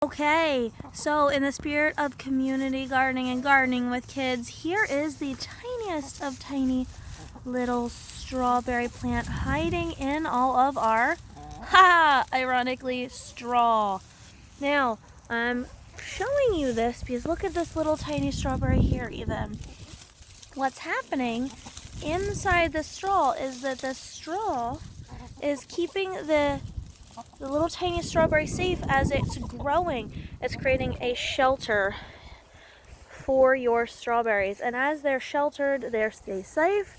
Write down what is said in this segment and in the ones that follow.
Okay, so in the spirit of community gardening and gardening with kids, here is the tiniest of tiny little strawberry plant hiding in all of our, ironically, straw. Now, I'm showing you this because look at this little tiny strawberry here even. What's happening inside the straw is that the straw is keeping the little tiny strawberry safe as it's growing. It's creating a shelter for your strawberries, and as they're sheltered, they stay safe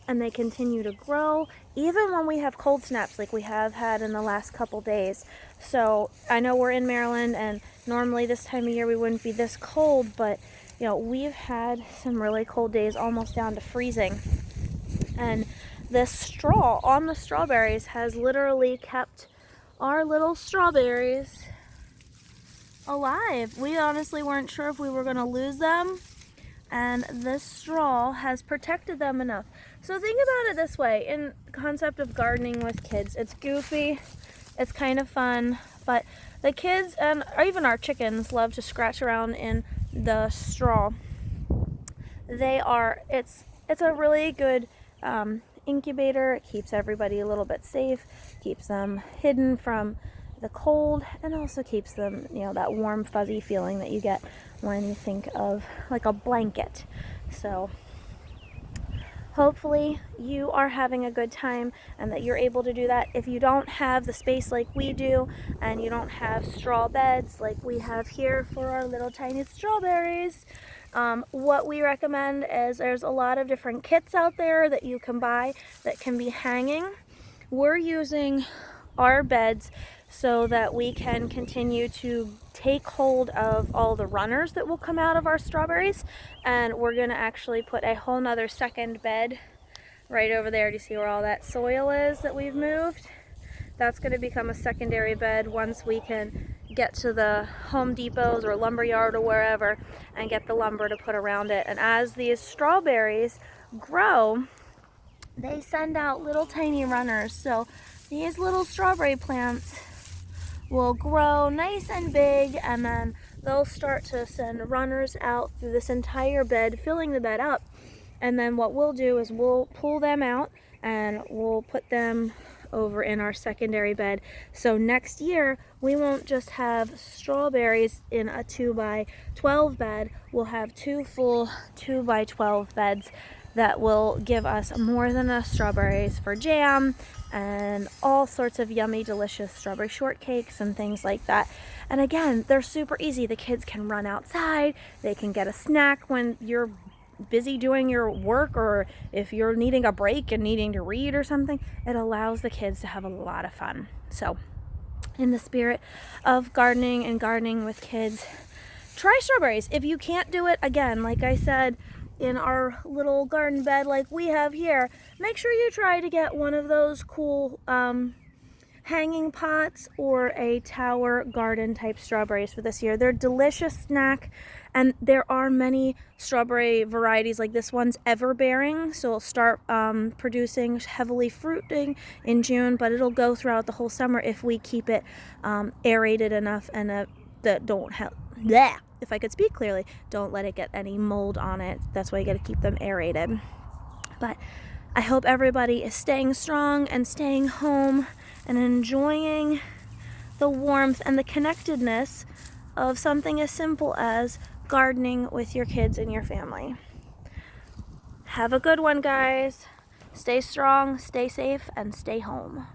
and they continue to grow even when we have cold snaps like we have had in the last couple days. So I know we're in Maryland and normally this time of year we wouldn't be this cold, but you know, we've had some really cold days, almost down to freezing, and this straw on the strawberries has literally kept our little strawberries alive. We honestly weren't sure if we were going to lose them, and this straw has protected them enough. So think about it this way, in the concept of gardening with kids. It's goofy, it's kind of fun, but the kids and even our chickens love to scratch around in the straw. It's a really good incubator. It keeps everybody a little bit safe, keeps them hidden from the cold, and also keeps them, you know, that warm fuzzy feeling that you get when you think of like a blanket. So hopefully you are having a good time and that you're able to do that. If you don't have the space like we do and you don't have straw beds like we have here for our little tiny strawberries, what we recommend is there's a lot of different kits out there that you can buy that can be hanging. We're using our beds so that we can continue to take hold of all the runners that will come out of our strawberries, and we're going to actually put a whole nother second bed right over there. Do you see where all that soil is that we've moved? That's going to become a secondary bed once we can get to the Home Depots or lumberyard or wherever and get the lumber to put around it. And as these strawberries grow, they send out little tiny runners. So these little strawberry plants will grow nice and big, and then they'll start to send runners out through this entire bed, filling the bed up. And then what we'll do is we'll pull them out and we'll put them over in our secondary bed. So next year we won't just have strawberries in a 2x12 bed, we'll have two full 2x12 beds that will give us more than enough strawberries for jam and all sorts of yummy, delicious strawberry shortcakes and things like that. And again, they're super easy. The kids can run outside, they can get a snack when you're busy doing your work, or if you're needing a break and needing to read or something. It allows the kids to have a lot of fun. So in the spirit of gardening and gardening with kids, try strawberries. If you can't do it, again, like I said, in our little garden bed like we have here, make sure you try to get one of those cool hanging pots or a tower garden type strawberries for this year. They're a delicious snack, and there are many strawberry varieties. Like this one's ever-bearing, so it'll start producing heavily fruiting in June, but it'll go throughout the whole summer if we keep it aerated enough and that don't have if I could speak clearly, don't let it get any mold on it. That's why you got to keep them aerated. But I hope everybody is staying strong and staying home and enjoying the warmth and the connectedness of something as simple as gardening with your kids and your family. Have a good one, guys. Stay strong, stay safe, and stay home.